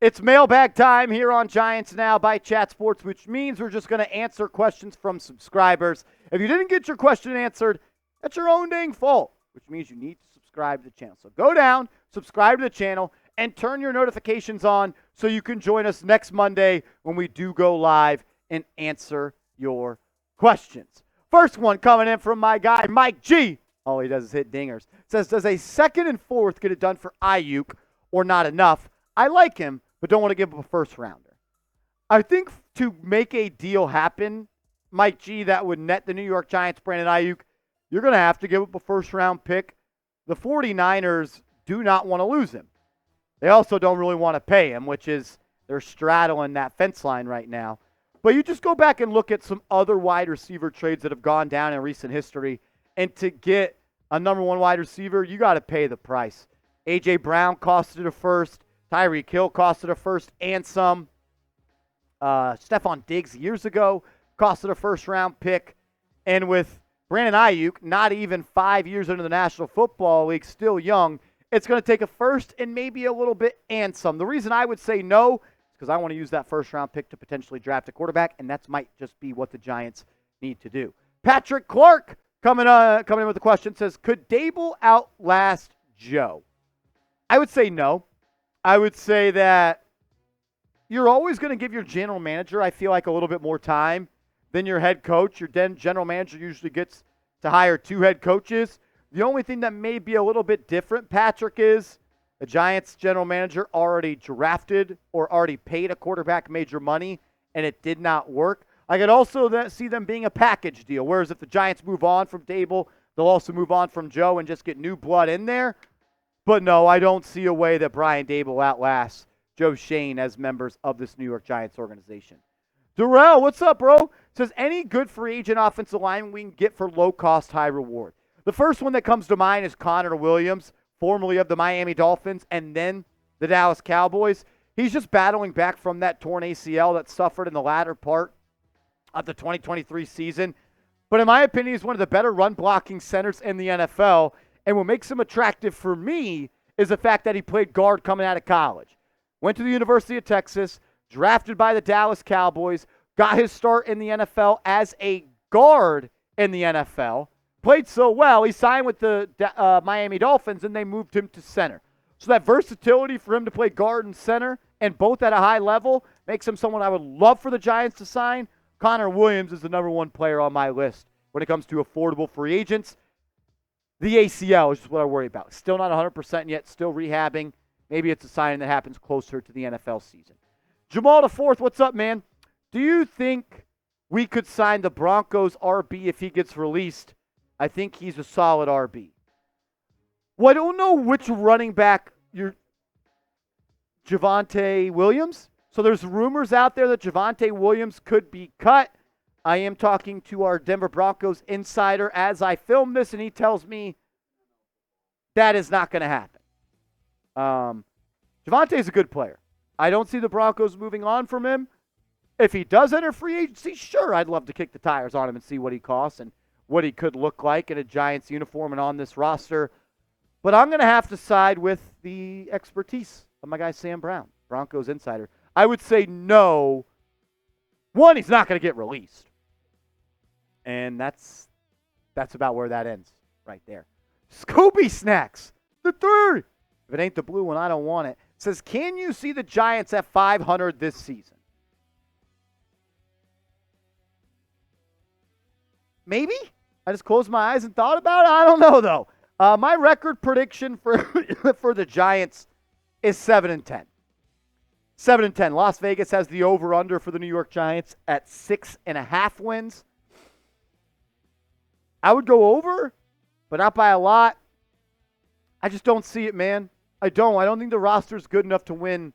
It's mailbag time here on Giants Now by Chat Sports, which means we're just going to answer questions from subscribers. If you didn't get your question answered, that's your own dang fault, which means you need to subscribe to the channel. So go down, subscribe to the channel, and turn your notifications on so you can join us next Monday when we do go live and answer your questions. First one coming in from my guy, Mike G. All he does is hit dingers. Says, does a 2nd and 4th get it done for Aiyuk or not enough? I like him, but don't want to give up a first rounder. I think to make a deal happen, Mike G, that would net the New York Giants, Brandon Aiyuk, you're going to have to give up a first-round pick. The 49ers do not want to lose him. They also don't really want to pay him, which is they're straddling that fence line right now. But you just go back and look at some other wide receiver trades that have gone down in recent history, and to get a number 1 wide receiver, you got to pay the price. A.J. Brown costed a first. Tyreek Hill costed a first and some. Stephon Diggs years ago costed a first-round pick. And with Brandon Aiyuk, not even 5 years into the National Football League, still young, it's going to take a first and maybe a little bit and some. The reason I would say no is because I want to use that first-round pick to potentially draft a quarterback, and that might just be what the Giants need to do. Patrick Clark coming in with a question says, could Daboll outlast Joe? I would say no. I would say that you're always going to give your general manager, I feel like, a little bit more time than your head coach. Your general manager usually gets to hire 2 head coaches. The only thing that may be a little bit different, Patrick, is the Giants general manager already drafted or already paid a quarterback major money, and it did not work. I could also see them being a package deal, whereas if the Giants move on from Daboll, they'll also move on from Joe and just get new blood in there. But no, I don't see a way that Brian Daboll outlasts Joe Schoen as members of this New York Giants organization. Durrell, what's up, bro? Says, any good free agent offensive lineman we can get for low cost, high reward? The first one that comes to mind is Connor Williams, formerly of the Miami Dolphins and then the Dallas Cowboys. He's just battling back from that torn ACL that suffered in the latter part of the 2023 season. But in my opinion, he's one of the better run-blocking centers in the NFL. And what makes him attractive for me is the fact that he played guard coming out of college. Went to the University of Texas, drafted by the Dallas Cowboys, got his start in the NFL as a guard in the NFL, played so well, he signed with the Miami Dolphins, and they moved him to center. So that versatility for him to play guard and center, and both at a high level, makes him someone I would love for the Giants to sign. Connor Williams is the number 1 player on my list when it comes to affordable free agents. The ACL is just what I worry about. Still not 100% yet, still rehabbing. Maybe it's a sign that happens closer to the NFL season. Jamal the Fourth, what's up, man? Do you think we could sign the Broncos RB if he gets released? I think he's a solid RB. Well, I don't know which running back you're... Javonte Williams? So there's rumors out there that Javonte Williams could be cut. I am talking to our Denver Broncos insider as I film this, and he tells me that is not going to happen. Javonte is a good player. I don't see the Broncos moving on from him. If he does enter free agency, sure, I'd love to kick the tires on him and see what he costs and what he could look like in a Giants uniform and on this roster. But I'm going to have to side with the expertise of my guy Sam Brown, Broncos insider. I would say no. One, he's not going to get released. And that's about where that ends right there. Scooby Snacks, the 3. If it ain't the blue one, I don't want it. Says, can you see the Giants at 500 this season? Maybe. I just closed my eyes and thought about it. I don't know, though. My record prediction for for the Giants is 7-10. 7-10. Las Vegas has the over-under for the New York Giants at 6.5 wins. I would go over, but not by a lot. I just don't see it, man. I don't think the roster is good enough to win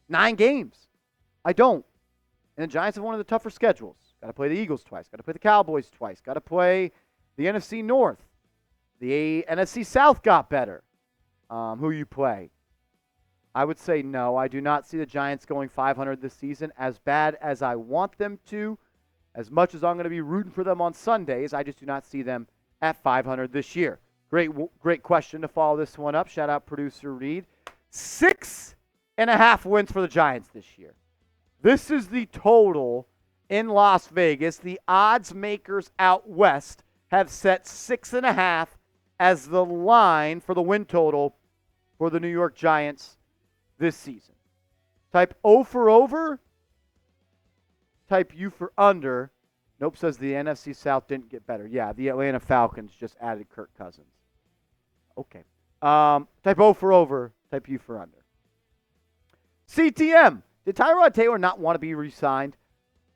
9 games. I don't. And the Giants have one of the tougher schedules. Got to play the Eagles twice. Got to play the Cowboys twice. Got to play the NFC North. The NFC South got better. Who you play. I would say no. I do not see the Giants going 500 this season. As bad as I want them to, as much as I'm going to be rooting for them on Sundays, I just do not see them at 500 this year. Great question to follow this one up. Shout out producer Reed. 6 and a half wins for the Giants this year. This is the total in Las Vegas. The odds makers out west have set 6.5 as the line for the win total for the New York Giants this season. Type O for over. Type U for under. Nope says the NFC South didn't get better. Yeah, the Atlanta Falcons just added Kirk Cousins. Okay. Type O for over. Type U for under. CTM. Did Tyrod Taylor not want to be re-signed?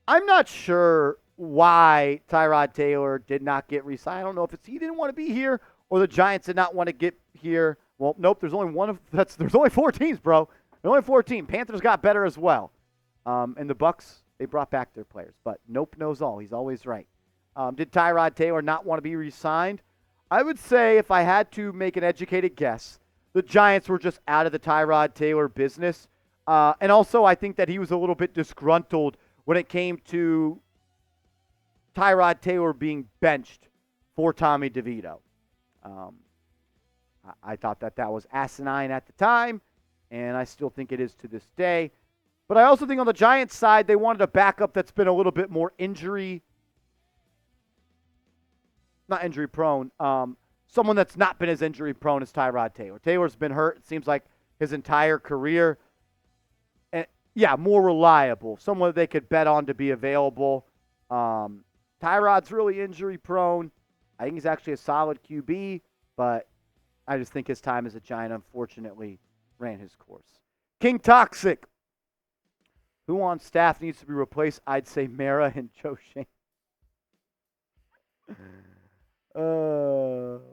I'm not sure why Tyrod Taylor did not get re-signed. I don't know if it's he didn't want to be here or the Giants did not want to get here. Well, nope. There's only 4 teams, bro. There's only 4 teams. Panthers got better as well, and the Bucks, they brought back their players. But nope knows all. He's always right. Did Tyrod Taylor not want to be re-signed? I would say if I had to make an educated guess, the Giants were just out of the Tyrod Taylor business. And also I think that he was a little bit disgruntled when it came to Tyrod Taylor being benched for Tommy DeVito. I thought that was asinine at the time, and I still think it is to this day. But I also think on the Giants side, they wanted a backup that's been a little bit more not injury prone, someone that's not been as injury prone as Tyrod Taylor. Taylor's been hurt, it seems like, his entire career. And yeah, more reliable, someone they could bet on to be available. Tyrod's really injury prone. I think he's actually a solid QB, but I just think his time as a Giant, unfortunately, ran his course. King Toxic. Who on staff needs to be replaced? I'd say Mara and Joe Schoen. Well,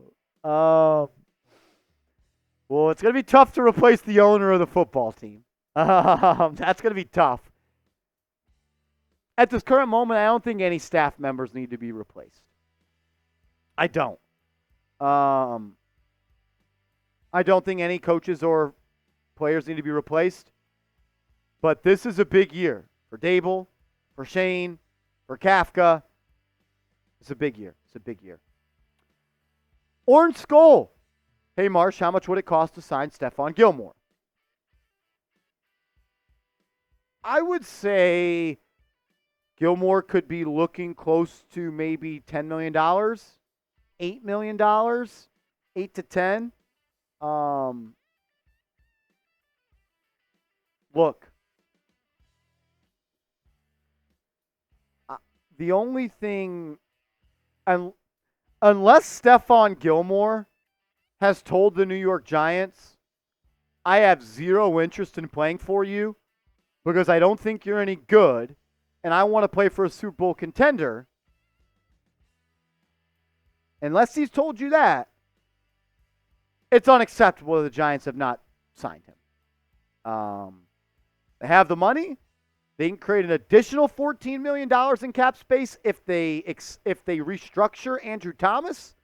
it's going to be tough to replace the owner of the football team. That's going to be tough. At this current moment, I don't think any staff members need to be replaced. I don't. I don't think any coaches or players need to be replaced. But this is a big year for Daboll, for Shane, for Kafka. It's a big year. It's a big year. Orange Skull. Hey, Marsh, how much would it cost to sign Stephon Gilmore? I would say Gilmore could be looking close to maybe $10 million, $8 million, 8 to 10. Look, the only thing, unless Stephon Gilmore has told the New York Giants, I have zero interest in playing for you because I don't think you're any good and I want to play for a Super Bowl contender. Unless he's told you that, it's unacceptable that the Giants have not signed him. They have the money. They can create an additional $14 million in cap space if they restructure Andrew Thomas.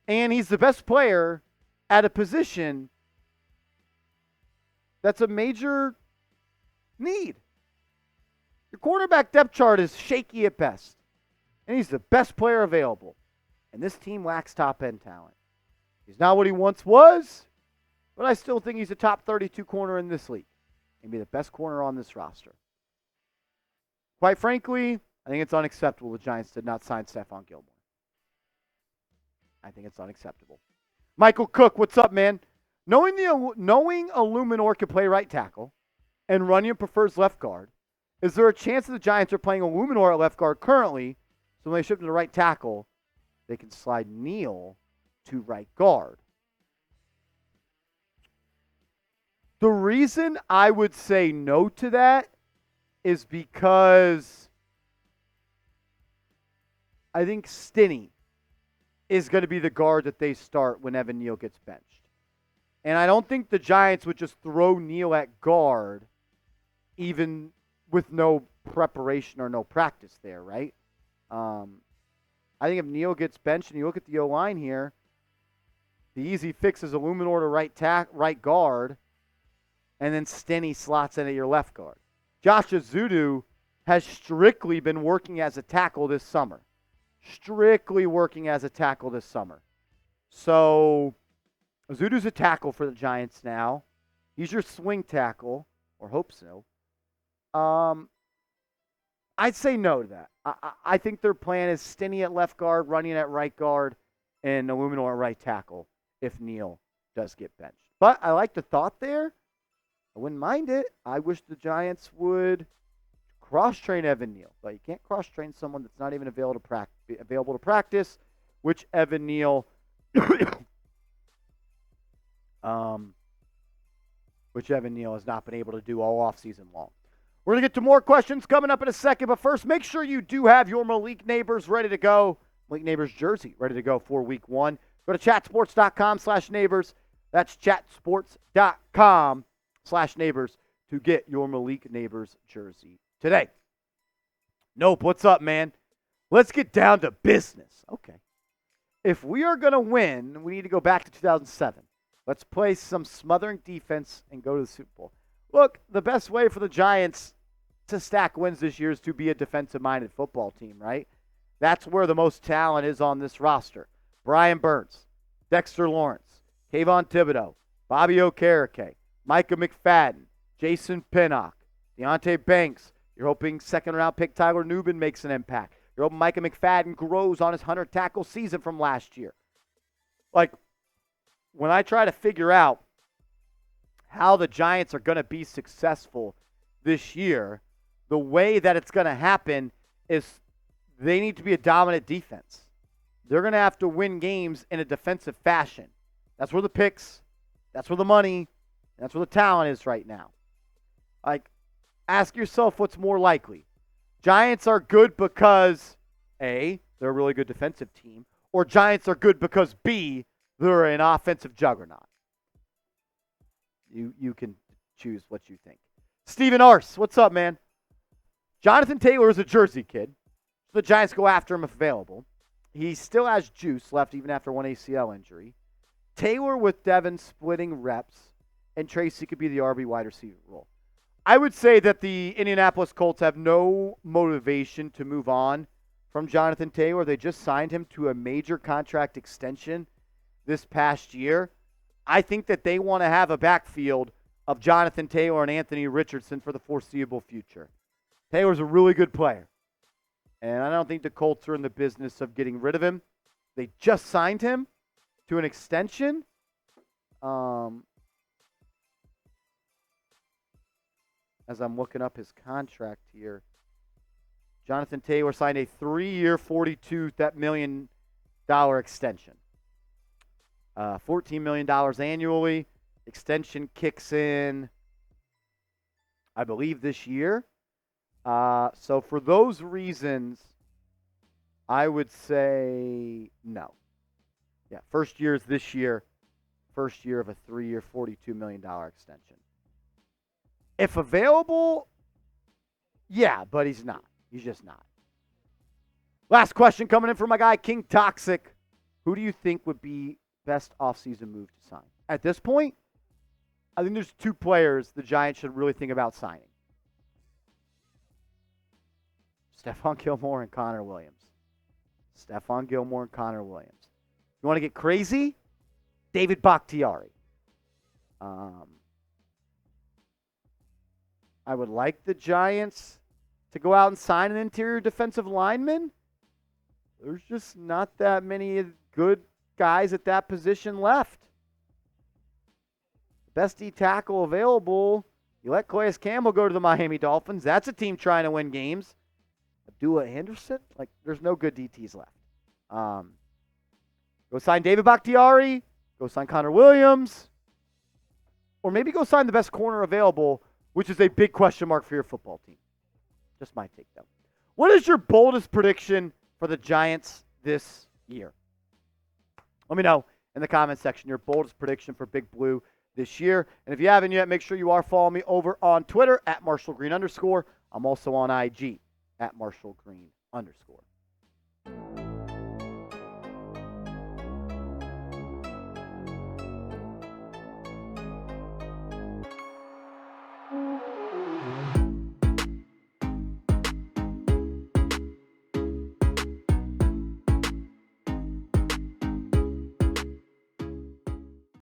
And he's the best player at a position that's a major need. Your quarterback depth chart is shaky at best. And he's the best player available. And this team lacks top-end talent. He's not what he once was, but I still think he's a top 32 corner in this league. Maybe the best corner on this roster. Quite frankly, I think it's unacceptable the Giants did not sign Stephon Gilmore. I think it's unacceptable. Michael Cook, what's up, man? Knowing Illuminor can play right tackle and Runyon prefers left guard, is there a chance that the Giants are playing Illuminor at left guard currently, so when they shift him to right tackle, they can slide Neal to right guard? The reason I would say no to that is because I think Stinney is going to be the guard that they start when Evan Neal gets benched. And I don't think the Giants would just throw Neal at guard even with no preparation or no practice there, right? I think if Neal gets benched and you look at the O-line here, the easy fix is Illuminor to right guard, and then Stinney slots in at your left guard. Josh Azudu has strictly been working as a tackle this summer. So Azudu's a tackle for the Giants now. He's your swing tackle, or hope so. I'd say no to that. I think their plan is Stinney at left guard, Runyon at right guard, and Illuminor at right tackle if Neal does get benched. But I like the thought there. I wouldn't mind it. I wish the Giants would cross-train Evan Neal. But you can't cross-train someone that's not even available to practice, which Evan Neal has not been able to do all offseason long. We're going to get to more questions coming up in a second, but first, make sure you do have your Malik Neighbors ready to go. Malik Neighbors jersey ready to go for week 1. Go to chatsports.com/neighbors. That's chatsports.com/neighbors to get your Malik Neighbors jersey today. Nope, what's up, man? Let's get down to business. Okay. If we are going to win, we need to go back to 2007. Let's play some smothering defense and go to the Super Bowl. Look, the best way for the Giants to stack wins this year is to be a defensive-minded football team, right? That's where the most talent is on this roster. Brian Burns, Dexter Lawrence, Kayvon Thibodeau, Bobby Okereke, Micah McFadden, Jason Pinnock, Deontay Banks. You're hoping second-round pick Tyler Nubin makes an impact. You're hoping Micah McFadden grows on his 100-tackle season from last year. Like, when I try to figure out how the Giants are going to be successful this year, the way that it's going to happen is they need to be a dominant defense. They're going to have to win games in a defensive fashion. That's where the picks, that's where the money, that's where the talent is right now. Like, ask yourself what's more likely. Giants are good because, A, they're a really good defensive team, or Giants are good because, B, they're an offensive juggernaut. You can choose what you think. Steven Arce, what's up, man? Jonathan Taylor is a Jersey kid, so the Giants go after him if available. He still has juice left even after one ACL injury. Taylor with Devin splitting reps, and Tracy could be the RB wide receiver role. I would say that the Indianapolis Colts have no motivation to move on from Jonathan Taylor. They just signed him to a major contract extension this past year. I think that they want to have a backfield of Jonathan Taylor and Anthony Richardson for the foreseeable future. Taylor's a really good player, and I don't think the Colts are in the business of getting rid of him. They just signed him to an extension. As I'm looking up his contract here, Jonathan Taylor signed a 3-year, $42 million extension. $14 million annually. Extension kicks in, I believe, this year. So for those reasons, I would say no. Yeah, first year is this year. First year of a 3-year, $42 million extension. If available, yeah, but he's not. He's just not. Last question coming in from my guy, King Toxic. Who do you think would be best offseason move to sign? At this point, I think there's 2 players the Giants should really think about signing. Stephon Gilmore and Connor Williams. Stephon Gilmore and Connor Williams. You want to get crazy? David Bakhtiari. I would like the Giants to go out and sign an interior defensive lineman. There's just not that many good guys at that position left. Best D tackle available. You let Calais Campbell go to the Miami Dolphins. That's a team trying to win games. Abdullah Henderson? Like, there's no good DTs left. Go sign David Bakhtiari. Go sign Connor Williams. Or maybe go sign the best corner available, which is a big question mark for your football team. Just my take, though. What is your boldest prediction for the Giants this year? Let me know in the comment section your boldest prediction for Big Blue this year. And if you haven't yet, make sure you are following me over on Twitter at @MarshallGreen_. I'm also on IG at @MarshallGreen_.